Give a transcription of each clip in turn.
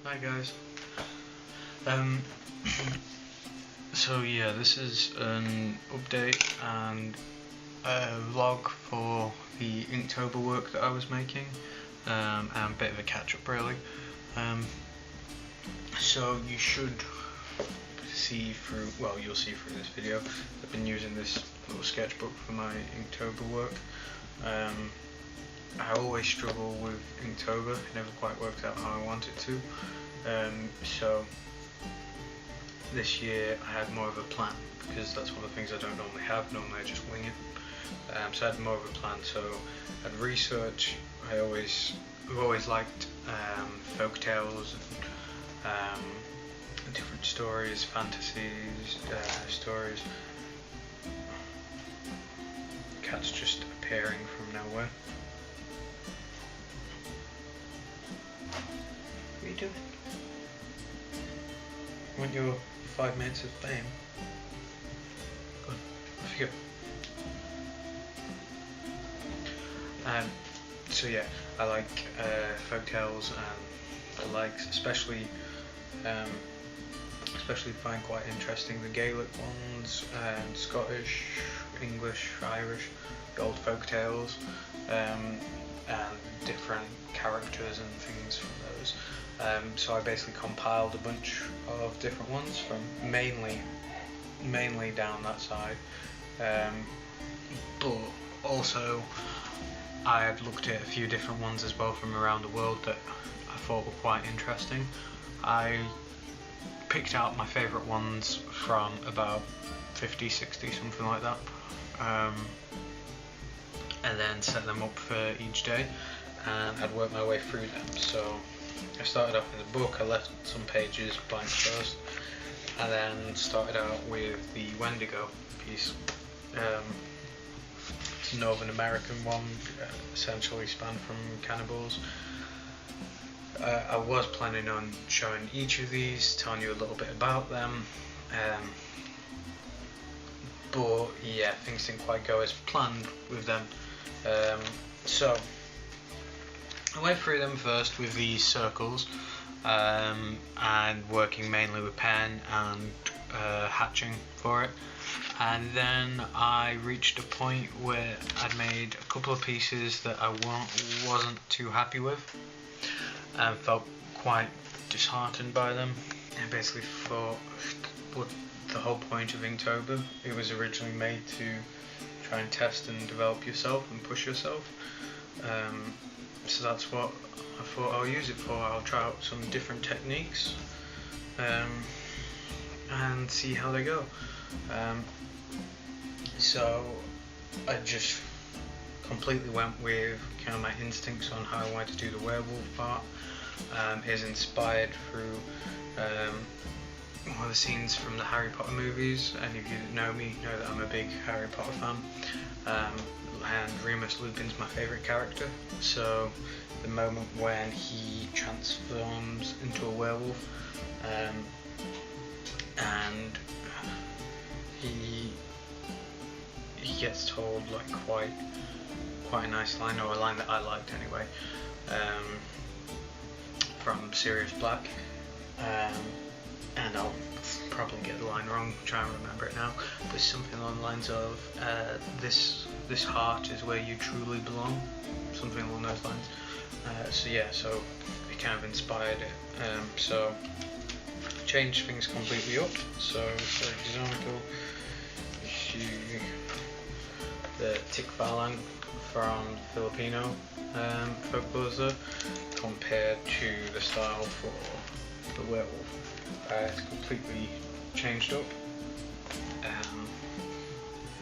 Hi guys. Um, so yeah, this is an update and a vlog for the Inktober work that I was making, and a bit of a catch up really. So you should see through, well, you'll see through this video, I've been using this little sketchbook for my Inktober work. I always struggle with Inktober, it never quite worked out how I want it to. So this year I had more of a plan, because that's one of the things I don't normally have. Normally I just wing it. So I had more of a plan. So I'd research. I've always liked folk tales and different stories, fantasies, stories. Cat's just appearing from nowhere. What are you doing? Want your 5 minutes of fame? Good. Off you go. So yeah, I like folk tales and the likes, especially find quite interesting the Gaelic ones, and Scottish, English, Irish, the old folk tales, and different characters and things from those. So I basically compiled a bunch of different ones from mainly down that side, but also I had looked at a few different ones as well from around the world that I thought were quite interesting. I picked out my favourite ones from about 50, 60, something like that, and then set them up for each day, and I'd work my way through them. So I started off with the book. I left some pages blank first, and then started out with the Wendigo piece. It's a Northern American one, essentially spanned from cannibals. I was planning on showing each of these, telling you a little bit about them, but yeah, things didn't quite go as planned with them. So I went through them first with these circles, and working mainly with pen and hatching for it, and then I reached a point where I'd made a couple of pieces that I wasn't too happy with, and felt quite disheartened by them. I basically thought, what the whole point of Inktober, it was originally made to try and test and develop yourself and push yourself. So that's what I thought I'll use it for. I'll try out some different techniques and see how they go. So I just completely went with kind of my instincts on how I wanted to do the werewolf part. Is inspired through one of the scenes from the Harry Potter movies, and if you know me, know that I'm a big Harry Potter fan. And Remus Lupin's my favourite character, so the moment when he transforms into a werewolf, and he gets told like quite a nice line, or a line that I liked anyway, from Sirius Black, and I'll probably get the line wrong, try and remember it now, but something along the lines of this heart is where you truly belong, something along those lines. So yeah, so it kind of inspired it. So changed things completely up. So for example, the Tikbalang from Filipino folklore there, compared to the style for the werewolf. It's completely changed up,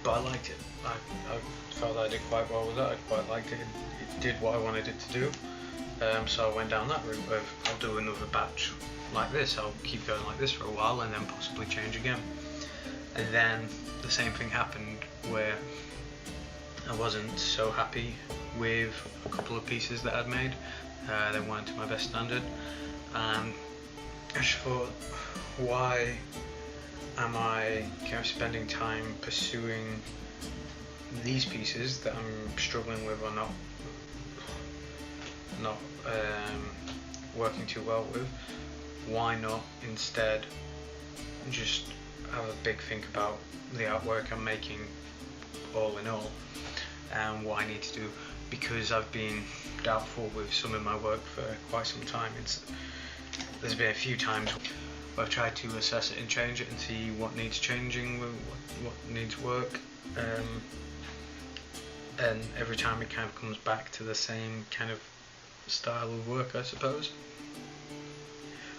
but I liked it. I felt that I did quite well with it. I quite liked it. It did what I wanted it to do. So I went down that route of I'll do another batch like this. I'll keep going like this for a while and then possibly change again. And then the same thing happened where I wasn't so happy with a couple of pieces that I'd made. They weren't to my best standard. I just thought, why am I kind of spending time pursuing these pieces that I'm struggling with, or not working too well with, why not instead just have a big think about the artwork I'm making all in all, and what I need to do, because I've been doubtful with some of my work for quite some time. There's been a few times where I've tried to assess it and change it and see what needs changing, what needs work, and every time it kind of comes back to the same kind of style of work, I suppose.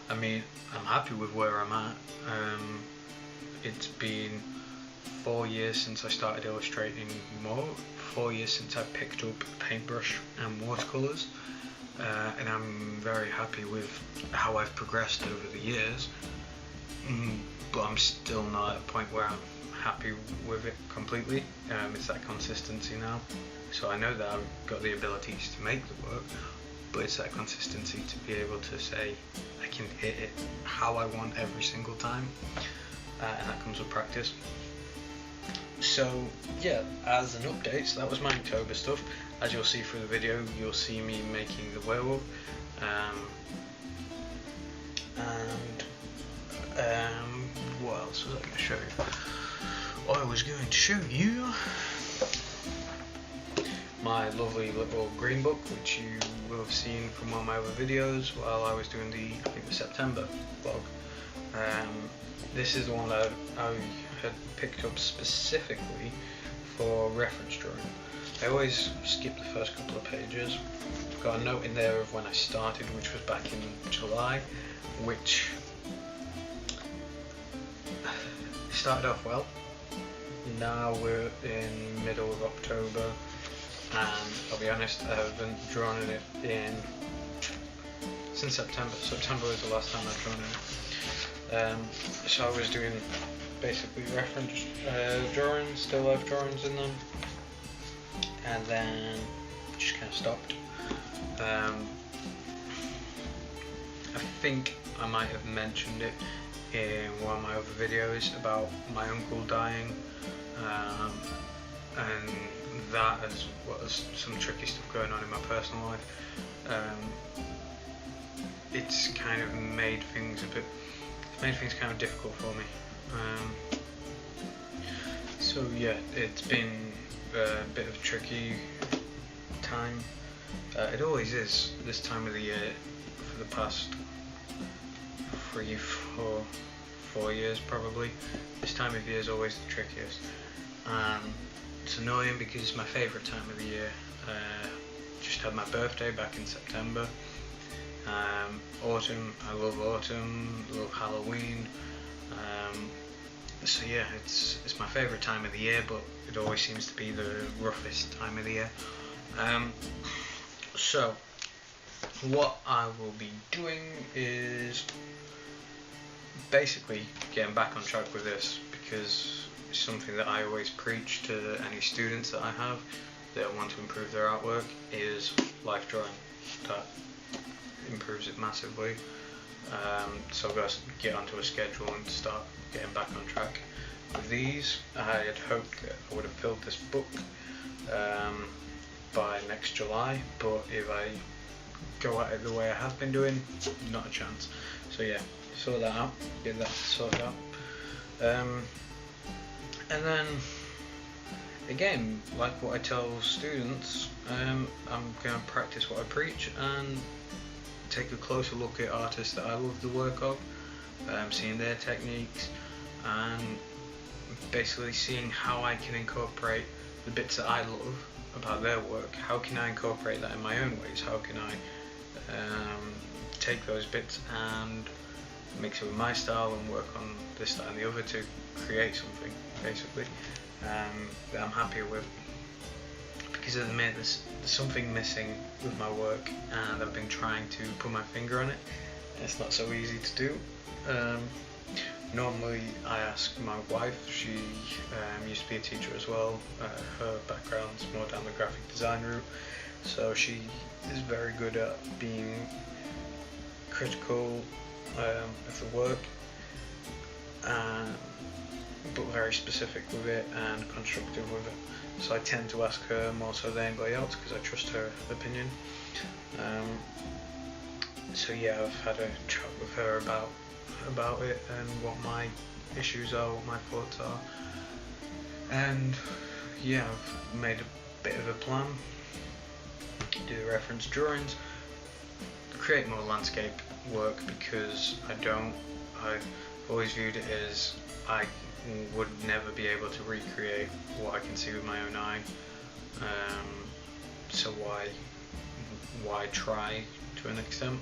I mean, I'm happy with where I'm at. It's been 4 years since I started illustrating more, 4 years since I picked up paintbrush and watercolours, and I'm very happy with how I've progressed over the years, but I'm still not at a point where I'm happy with it completely. It's that consistency now, so I know that I've got the abilities to make the work, but it's that consistency to be able to say I can hit it how I want every single time, and that comes with practice. So yeah, as an update, so that was my Inktober stuff. As you'll see through the video, you'll see me making the werewolf, and what else was I going to show you? I was going to show you my lovely little green book, which you will have seen from one of my other videos while I was doing the September vlog. This is the one that I had picked up specifically for reference drawing. I always skip the first couple of pages. I've got a note in there of when I started, which was back in July, which started off well. Now we're in middle of October, and I'll be honest, I haven't drawn in it since September. September was the last time I've drawn in it. So I was doing basically reference drawings, still life drawings in them, and then just kind of stopped. I think I might have mentioned it in one of my other videos about my uncle dying, and that as well as some tricky stuff going on in my personal life. It's kind of made things kind of difficult for me. So yeah, it's been a bit of a tricky time. It always is this time of the year for the past 4 years probably. This time of year is always the trickiest. It's annoying because it's my favourite time of the year. Just had my birthday back in September. Autumn, I love autumn, love Halloween. So yeah, it's my favourite time of the year, but it always seems to be the roughest time of the year. So what I will be doing is basically getting back on track with this, because it's something that I always preach to any students that I have that want to improve their artwork, is life drawing. That improves it massively. So I've got to get onto a schedule and start getting back on track with these. I had hoped that I would have filled this book by next July, but if I go at it the way I have been doing, not a chance. So yeah, sort that out, get that sorted out. And then again, like what I tell students, I'm going to practice what I preach and take a closer look at artists that I love the work of, seeing their techniques, and basically seeing how I can incorporate the bits that I love about their work. How can I incorporate that in my own ways? How can I take those bits and mix it with my style and work on this, that and the other to create something basically that I'm happier with. Because at the minute there's something missing with my work, and I've been trying to put my finger on it. It's not so easy to do. Normally I ask my wife. She used to be a teacher as well. Her background's more down the graphic design route, so she is very good at being critical of the work, but very specific with it and constructive with it. So I tend to ask her more so than anybody else because I trust her opinion. So yeah, I've had a chat with her about it and what my issues are, what my thoughts are, and yeah, I've made a bit of a plan. Do the reference drawings, create more landscape work, because I've always viewed it as I would never be able to recreate what I can see with my own eye, so why try to an extent,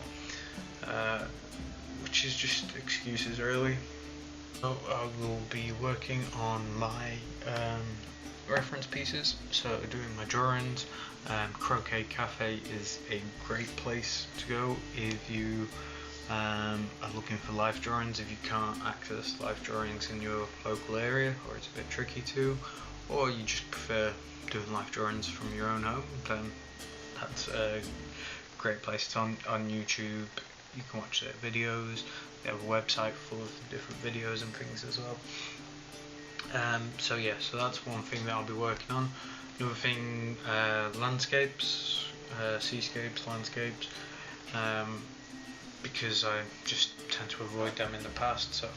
which is just excuses really. So I will be working on my reference pieces, so doing my drawings. Croquet Cafe is a great place to go if you are looking for live drawings. If you can't access live drawings in your local area, or it's a bit tricky to, or you just prefer doing live drawings from your own home, then that's a great place. It's on YouTube. You can watch their videos. They have a website full of different videos and things as well. So yeah, so that's one thing that I'll be working on. Another thing, landscapes, seascapes, landscapes, because I just tend to avoid them in the past, so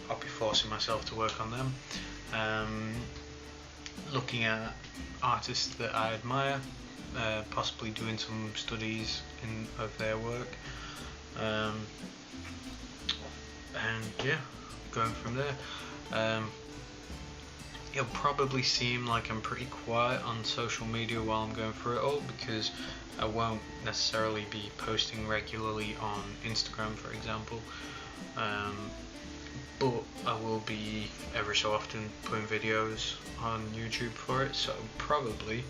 I'll be forcing myself to work on them. Looking at artists that I admire, possibly doing some studies of their work, and yeah, going from there. It'll probably seem like I'm pretty quiet on social media while I'm going through it all, because I won't necessarily be posting regularly on Instagram, for example, but I will be every so often putting videos on YouTube for it, so probably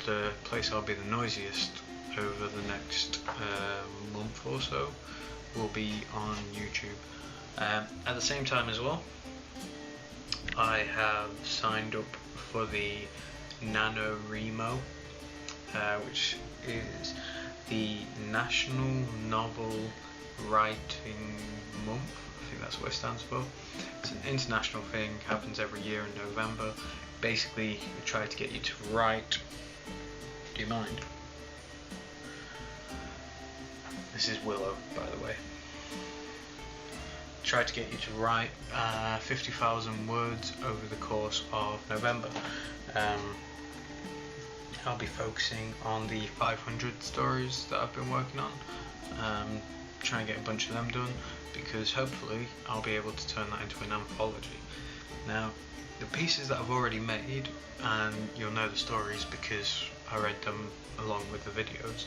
the place I'll be the noisiest over the next month or so will be on YouTube. At the same time as well, I have signed up for the NaNoWriMo, which is the National Novel Writing Month. I think that's what it stands for. It's an international thing, happens every year in November. Basically, we try to get you to write. Do you mind? This is Willow, by the way. Try to get you to write 50,000 words over the course of November. I'll be focusing on the 500 stories that I've been working on, trying to get a bunch of them done, because hopefully I'll be able to turn that into an anthology. Now, the pieces that I've already made, and you'll know the stories because I read them along with the videos,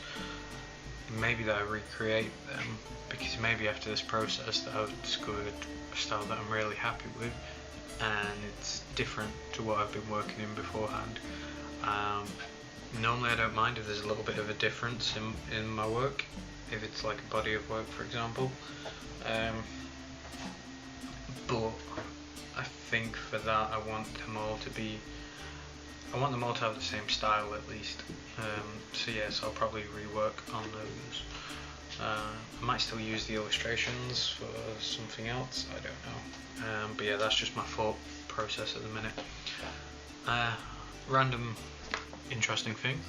maybe that I recreate them, because maybe after this process that I've discovered a style that I'm really happy with, and it's different to what I've been working in beforehand. Normally I don't mind if there's a little bit of a difference in my work, if it's like a body of work, for example, but I think for that I want them all to have the same style at least. So yes, I'll probably rework on those. I might still use the illustrations for something else, I don't know. But yeah, that's just my thought process at the minute. Random interesting thing.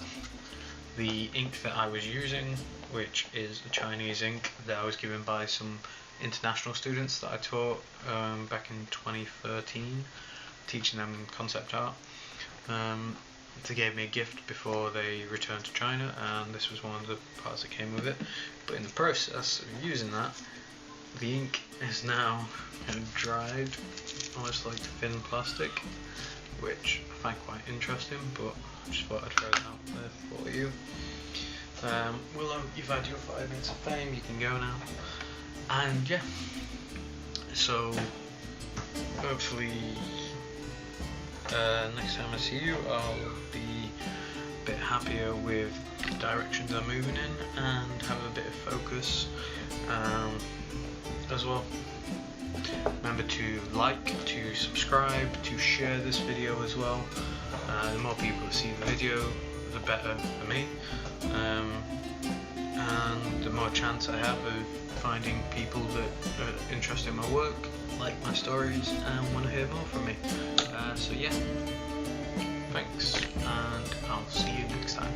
The ink that I was using, which is a Chinese ink that I was given by some international students that I taught back in 2013, teaching them concept art. They gave me a gift before they returned to China, and this was one of the parts that came with it. But in the process of using that, the ink is now kind of dried, almost like thin plastic, which I find quite interesting, but I just thought I'd throw it out there for you. Willow, you've had your 5 minutes of fame, you can go now. And yeah, so hopefully next time I see you, I'll be a bit happier with the directions I'm moving in, and have a bit of focus as well. Remember to like, to subscribe, to share this video as well. The more people that see the video, the better for me, and the more chance I have of finding people that are interested in my work, like my stories, and want to hear more from me. So yeah, thanks, and I'll see you next time.